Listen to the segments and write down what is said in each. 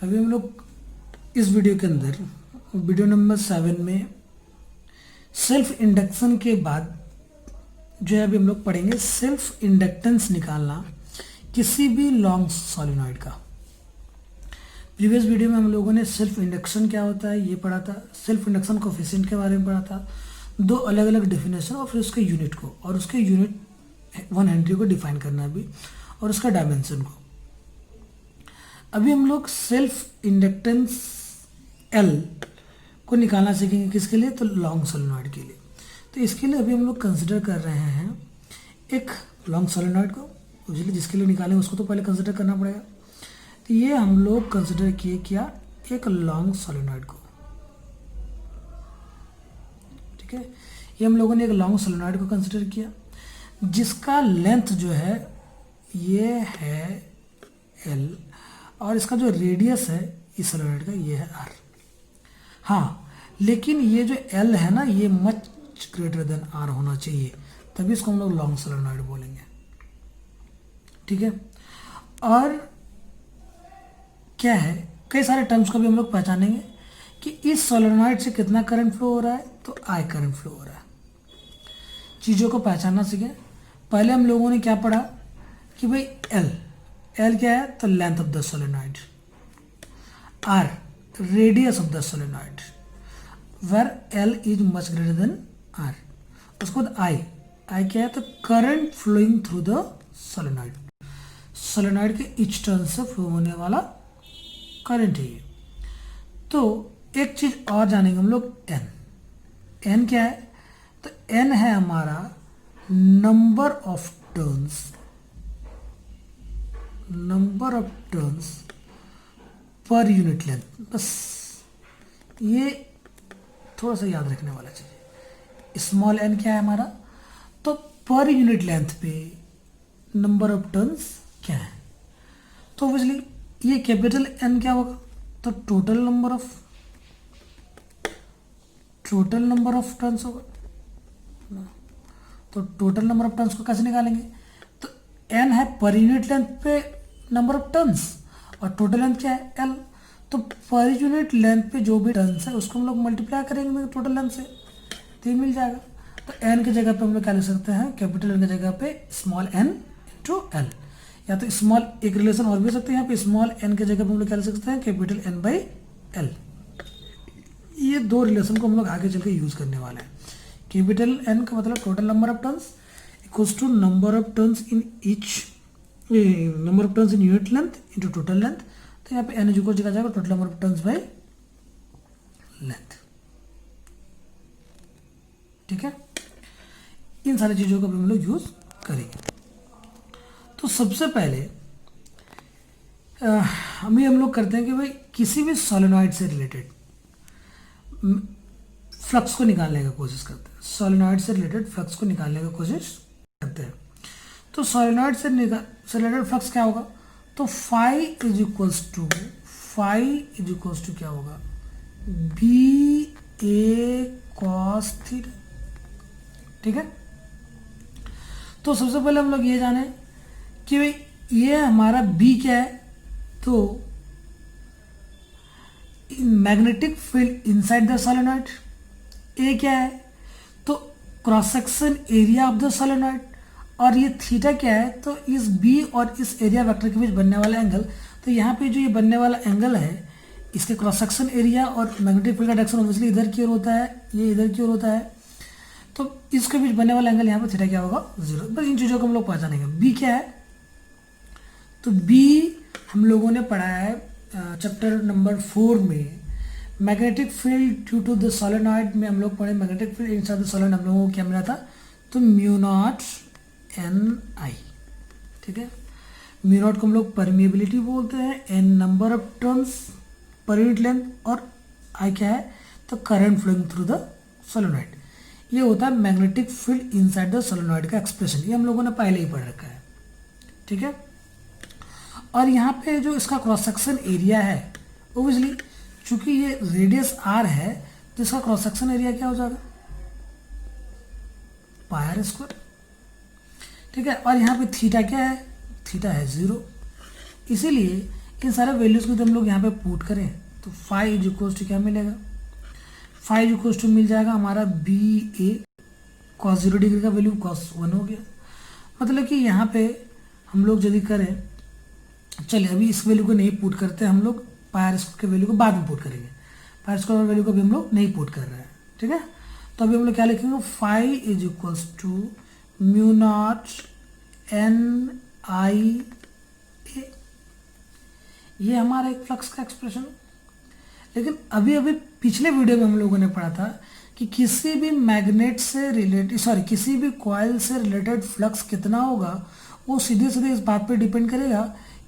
अभी हम लोग इस वीडियो के अंदर वीडियो नंबर 7 में सेल्फ इंडक्शन के बाद जो है अभी हम लोग पढ़ेंगे सेल्फ इंडक्टेंस निकालना किसी भी लॉन्ग सॉलिनॉइड का। प्रीवियस वीडियो में हम लोगों ने सेल्फ इंडक्शन क्या होता है ये पढ़ा था, सेल्फ इंडक्शन कोफिशिएंट के बारे में पढ़ा था, दो अलग अलग डेफिनेशन और फिर उसके यूनिट को और उसके यूनिट 1 हेनरी को डिफाइन करना भी और उसका डायमेंशन को। अभी हम लोग सेल्फ इंडक्टेंस L को निकालना सीखेंगे किसके लिए, तो लॉन्ग सोलेनॉइड के लिए। तो इसके लिए अभी हम लोग कंसिडर कर रहे हैं एक लॉन्ग सोलेनॉइड को, जिसके लिए निकालेंगे उसको तो पहले कंसिडर करना पड़ेगा। तो ये हम लोग कंसिडर किए क्या, एक लॉन्ग सोलेनॉइड को। ठीक है, ये हम लोगों ने एक लॉन्ग सोलेनॉइड को कंसिडर किया जिसका लेंथ जो है ये है L और इसका जो रेडियस है इस सोलेनॉइड का ये है R। हाँ, लेकिन ये जो L है ना ये मच ग्रेटर देन R होना चाहिए, तभी इसको हम लोग लॉन्ग सोलेनॉइड बोलेंगे। ठीक है, और क्या है, कई सारे टर्म्स को भी हम लोग पहचानेंगे कि इस सोलेनॉइड से कितना करंट फ्लो हो रहा है, तो I करंट फ्लो हो रहा है। चीज़ों को पहचानना सीखें। पहले हम लोगों ने क्या पढ़ा कि भाई L क्या है, तो length of the solenoid, R radius of the solenoid, where L is much greater than R। उसके बाद I क्या है, तो current flowing through the solenoid, solenoid के ईच टर्न से फ्लो होने वाला करंट है ये। तो एक चीज और जानेंगे हम लोग, N क्या है, तो N है हमारा number of turns per unit length. बस ये थोड़ा सा याद रखने वाला चीज है। स्मॉल n क्या है हमारा, तो पर यूनिट लेंथ पे नंबर ऑफ टर्न्स क्या है। तो ऑब्वियसली ये कैपिटल N क्या होगा, तो टोटल नंबर ऑफ टर्न्स होगा। तो टोटल नंबर ऑफ टर्न्स को कैसे निकालेंगे, तो N है पर यूनिट लेंथ पे नंबर ऑफ टर्न्स और टोटल लेंथ क्या है L। तो पर यूनिट लेंथ पे जो भी टर्न्स है उसको हम लोग मल्टीप्लाई करेंगे टोटल लेंथ से, तो ये मिल जाएगा। तो N की जगह पे हम लोग क्या लिख सकते हैं, कैपिटल N की जगह पे स्मॉल n इंटू L, या तो स्मॉल एक रिलेशन और भी हो सकते हैं, यहाँ पे स्मॉल n की जगह पे हम लोग क्या लिख सकते हैं, कैपिटल N बाई L। ये दो रिलेशन को हम लोग आगे चल के यूज करने वाले हैं। कैपिटल N का मतलब total number of turns equals to number of turns in unit length into total length. तो यहाँ पे N इक्वल लिखा जाएगा total number of turns by length. ठीक है, इन सारी चीजों को भी हम लोग यूज करेंगे। तो सबसे पहले हम लोग करते हैं कि भाई किसी भी सोलेनॉइड से रिलेटेड फ्लक्स को निकालने का कोशिश करते हैं, सोलेनॉइड से रिलेटेड फ्लक्स को निकालने का कोशिश करते हैं। तो सोलेनॉइड से रिलेटेड फ्लक्स क्या होगा, तो फाई इज इक्वल्स टू क्या होगा, बी ए कॉस थीटा। ठीक है, तो सबसे पहले हम लोग ये जाने कि भाई ये हमारा बी क्या है, तो magnetic field inside the solenoid. A क्या है, तो cross section area of the solenoid, और ये थीटा क्या है, तो इस बी और इस एरिया वेक्टर के बीच बनने वाला एंगल। तो यहाँ पे जो ये बनने वाला एंगल है इसके क्रॉस सेक्शन एरिया और मैग्नेटिक फील्ड का डायरेक्शन ऑब्वियसली इधर की ओर होता है, ये इधर की ओर होता है, तो इसके बीच बनने वाला एंगल यहाँ पर थीटा क्या होगा, 0। बस इन चीज़ों को हम लोग पहचानेंगे। बी क्या है, तो बी हम लोगों ने पढ़ा है चैप्टर नंबर 4 में magnetic field due to the solenoid में हम लोग पढ़े। Magnetic field inside the solenoid हम लोगों को क्या मिला था, तो म्यू नॉट Ni। ठीक है, म्यू नॉट को हम लोग परमिएबिलिटी बोलते हैं, N number of turns per unit length, और I क्या है, तो current flowing through the solenoid. ये होता है magnetic field inside the solenoid का एक्सप्रेशन, ये हम लोगों ने पहले ही पढ़ रखा है। ठीक है, और यहाँ पे जो इसका क्रॉस सेक्शन एरिया है, ओब्वियसली चूंकि ये रेडियस R है तो इसका क्रॉस सेक्शन एरिया क्या हो जाएगा, पाई r स्क्वायर। ठीक है, और यहाँ पे थीटा क्या है, थीटा है 0, इसीलिए इन सारे वैल्यूज़ को हम लोग यहाँ पे पुट करें तो फाइव इज इक्वल्स टू क्या मिलेगा, फाइव इज इक्वल्स टू मिल जाएगा हमारा बी ए कॉस 0 डिग्री का वैल्यू कॉस 1 हो गया। मतलब कि यहाँ पे हम लोग यदि करें, चलिए अभी इस वैल्यू को नहीं पुट करते, हम लोग पायर स्क्वायर के वैल्यू को बाद में पुट करेंगे। पायर स्क्वायर वैल्यू को भी हम लोग नहीं पुट कर रहे हैं, ठीक है। तो अभी हम लोग क्या लिखेंगे, five is equals to mu naught N I A, ये हमारा एक फ्लक्स का एक्सप्रेशन है। लेकिन अभी अभी पिछले वीडियो में हम लोगों ने पढ़ा था कि किसी भी मैग्नेट से रिलेटेड किसी भी कॉइल से रिलेटेड फ्लक्स कितना होगा वो सीधे सीधे इस बात पे डिपेंड करेगा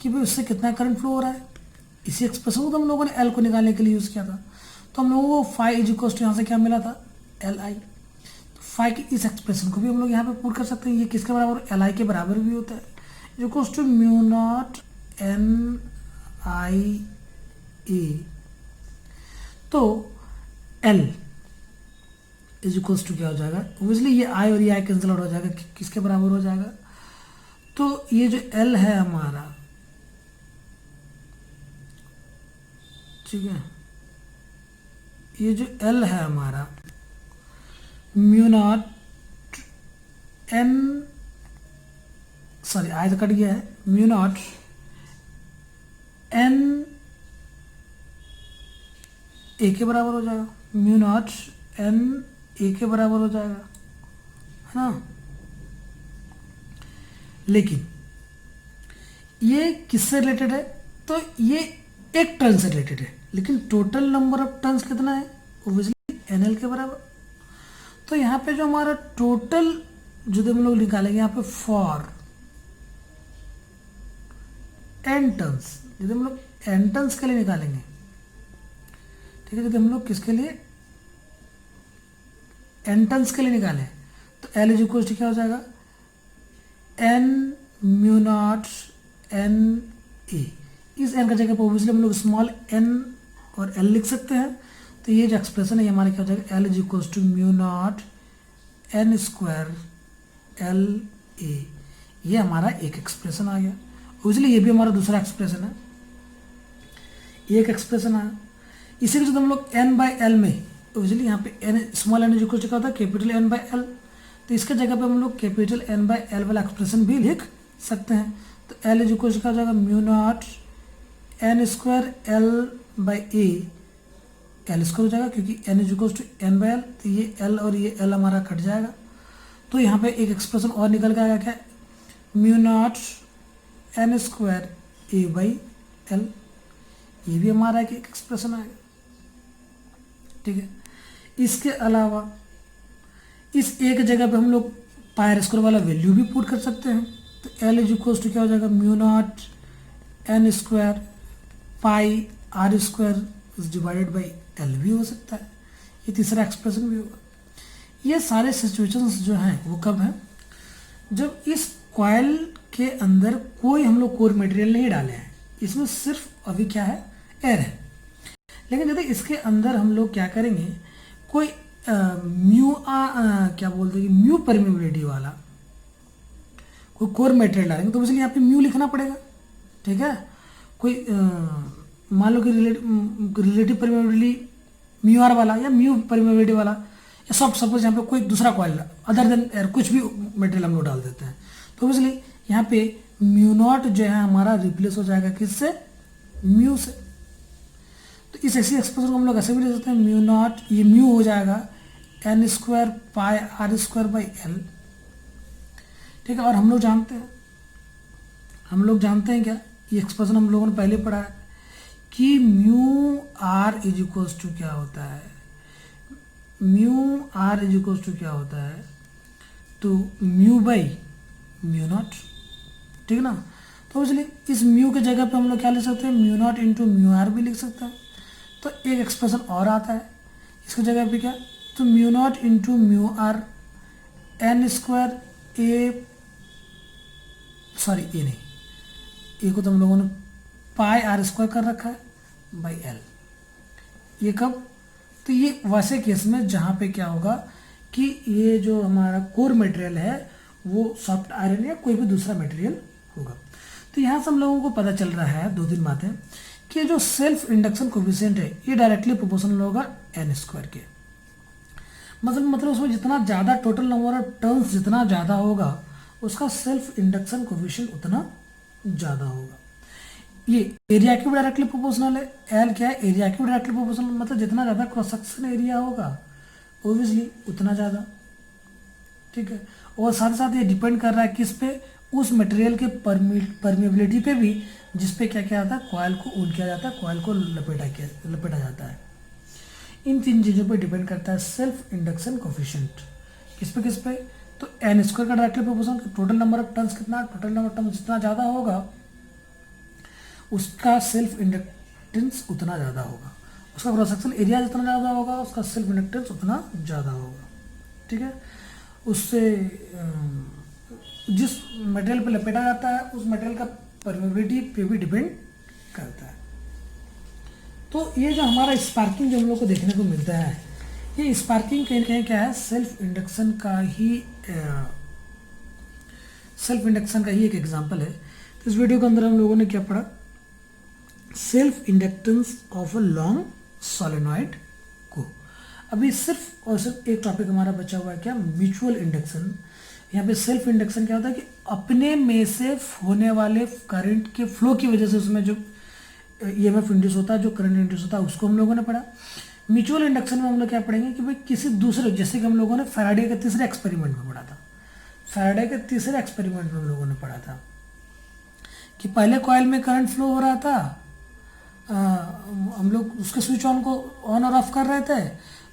कि भाई उससे कितना करंट फ्लो हो रहा है। इसी एक्सप्रेशन को तो हम लोगों ने एल को निकालने के लिए यूज़ किया था। तो हम लोगों को फाइव इज इक्वल्स टू यहाँ से क्या मिला था, एल आई। तो फाइव की इस एक्सप्रेशन को भी हम लोग यहाँ पे पुट कर सकते हैं। ये किसके बराबर, एल आई के बराबर भी होता है, is equals to mu naught N I A. तो एल इज इक्वल्स टू क्या हो जाएगा, ओब्वियसली ये आई और ये आई कैंसिल आउट हो जाएगा, किसके बराबर हो जाएगा, तो ये जो एल है हमारा, ठीक है, ये जो एल है हमारा mu naught N, sorry I तो कट गया है, म्यू नॉट एन ए के बराबर हो जाएगा, म्यू नॉट एन ए के बराबर हो जाएगा, है ना। लेकिन ये किससे रिलेटेड है, तो ये एक टर्न से रिलेटेड है, लेकिन टोटल नंबर ऑफ टर्न्स कितना है, ओब्वियसली एन एल के बराबर। तो यहाँ पे जो हमारा टोटल जो हम लोग निकालेंगे यहाँ पे फॉर एन टर्न्स, यदि हम लोग एन टर्न्स के लिए निकालेंगे, ठीक है, यदि हम लोग किसके लिए, एन टर्न्स के लिए निकालें, तो एल इज इक्वल टू क्या हो जाएगा, N mu naught N A. इस एन का जगह पर ओब्वियसली हम लोग स्मॉल एन और एल लिख सकते हैं। तो ये जो एक्सप्रेशन है ये हमारा क्या हो जाएगा, L is equal to mu naught N square L A. ये हमारा एक एक्सप्रेशन आ गया। ओब्वियसली ये भी हमारा दूसरा एक्सप्रेशन है, एक एक्सप्रेशन आया। इसी के साथ हम लोग एन बाई एल में ओब्वियसली यहाँ पे N small N is equal to क्या होता है, कैपिटल एन बाई एल। तो इसके जगह पे हम लोग कैपिटल एन बाई एल वाला एक्सप्रेशन भी लिख सकते हैं। तो एल इज इक्वल टू क्या हो जाएगा, mu naught N square L by A, L square हो जाएगा क्योंकि N is equal to N by L. तो ये एल और ये एल हमारा कट जाएगा। तो यहाँ पे एक एक्सप्रेशन और निकल के आएगा क्या, mu naught N square A by L. ये भी हमारा एक एक्सप्रेशन आएगा, ठीक है। इसके अलावा इस एक जगह पे हम लोग पायर स्क्वायर वाला वैल्यू भी पुट कर सकते हैं। तो एल इज इक्वल टू क्या हो जाएगा, mu naught N square pi R square divided by L भी हो सकता है। ये तीसरा एक्सप्रेशन भी होगा। ये सारे सिचुएशंस जो हैं वो कब हैं, जब इस कॉइल के अंदर कोई हम लोग कोर मटेरियल नहीं डाले हैं, इसमें सिर्फ अभी क्या है, एयर है। लेकिन यदि इसके अंदर हम लोग क्या करेंगे, कोई क्या बोलते हैं, म्यू परमेबिलिटी वाला कोई कोर मटेरियल डालेंगे तो इसलिए यहाँ पे म्यू लिखना पड़ेगा, ठीक है। कोई मान लो कि रिलेटिव परमेबिलिटी म्यू आर वाला या म्यू परमेबिलिटी वाला, या सपोज यहाँ पे कोई दूसरा कॉइल अदर देन एयर कुछ भी मटेरियल हम लोग डाल देते हैं, तो इसलिए यहाँ पे म्यू नॉट जो है हमारा रिप्लेस हो जाएगा किससे, म्यू से। तो इस ऐसी एक्सप्रेशन को हम लोग ऐसे भी ले सकते हैं, म्यू नॉट, ये म्यू हो जाएगा N square pi R square by L, ठीक है। और हम लोग जानते हैं क्या, ये एक्सप्रेशन हम लोगों ने पहले पढ़ा है कि mu R is equals to क्या होता है, mu R is equals to क्या होता है, तो म्यू बाई म्यू नॉट, ठीक है ना। तो इसलिए इस म्यू के जगह पे हम लोग क्या लिख सकते हैं, mu naught into mu R भी लिख सकते हैं। तो एक एक्सप्रेशन और आता है इसके जगह पे क्या, तो mu naught into mu r N square A, sorry A नहीं, ए को तो हम लोगों ने पाई आर स्क्वायर कर रखा है बाई एल। ये कब, तो ये वैसे केस में जहाँ पे क्या होगा कि ये जो हमारा कोर मटेरियल है वो सॉफ्ट आयरन या कोई भी दूसरा मटेरियल होगा। तो यहाँ से हम लोगों को पता चल रहा है दो तीन बातें कि जो सेल्फ इंडक्शन कोफिशिएंट है ये डायरेक्टली प्रोपोर्शनल होगा एन स्क्वायर के। मतलब उसमें जितना ज़्यादा टोटल नंबर ऑफ टर्न्स जितना ज़्यादा होगा उसका सेल्फ इंडक्शन कोफिशिएंट उतना ज़्यादा होगा। ये एरिया की भी डायरेक्टली प्रोपोर्शनल है। एल क्या है? एरिया की भी डायरेक्टली प्रोपोर्शनल, मतलब जितना ज़्यादा क्रॉस सेक्शन एरिया होगा ओबियसली उतना ज़्यादा, ठीक है। और साथ साथ ये डिपेंड कर रहा है किस पे? उस मटेरियल के परमेबिलिटी पे भी, जिस पे क्या क्या आता है, कॉइल को ऊन किया जाता है, कॉइल को लपेटा जाता है। इन तीन चीज़ों पे डिपेंड करता है सेल्फ इंडक्शन कोफिशिएंट। किस पे? तो एन स्क्वायर का directly proportional, total number of turns कितना, टोटल नंबर ऑफ टर्न्स जितना ज़्यादा होगा उसका सेल्फ इंडक्टेंस उतना ज़्यादा होगा, उसका क्रॉस सेक्शन एरिया जितना ज़्यादा होगा उसका सेल्फ इंडक्टेंस उतना ज़्यादा होगा, ठीक है। उससे जिस मटेरियल पे लपेटा जाता है उस मटेरियल का परमेबिलिटी पे भी डिपेंड करता है। तो ये जो हमारा स्पार्किंग जो हम लोग को देखने को मिलता है, ये स्पार्किंग कहीं कहीं क्या है, सेल्फ इंडक्शन का ही एक एग्जांपल है। तो इस वीडियो के अंदर हम लोगों ने क्या पढ़ा? Self inductance of a long solenoid को। अभी सिर्फ और सिर्फ एक टॉपिक हमारा बचा हुआ है, क्या? Mutual induction. यहाँ पे सेल्फ इंडक्शन क्या होता है कि अपने में से होने वाले करंट के फ्लो की वजह से उसमें जो ईएमएफ इंड्यूस होता है, जो करंट इंड्यूस होता है, उसको हम लोगों ने पढ़ा। म्यूचुअल इंडक्शन में हम लोग क्या पढ़ेंगे कि भाई किसी दूसरे, जैसे कि हम लोगों ने फैराडे के तीसरे एक्सपेरिमेंट में पढ़ा था, फैराडे के तीसरे एक्सपेरिमेंट में हम लोगों ने पढ़ा था कि पहले कॉइल में करंट फ्लो हो रहा था, हम लोग उसके स्विच ऑन को ऑन और ऑफ कर रहे थे,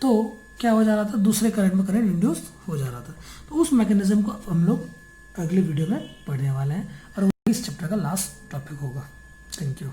तो क्या हो जा रहा था, दूसरे करंट में करंट इंड्यूस हो जा रहा था। तो उस मैकेनिज्म को हम लोग अगले वीडियो में पढ़ने वाले हैं और वो इस चैप्टर का लास्ट टॉपिक होगा। Thank you.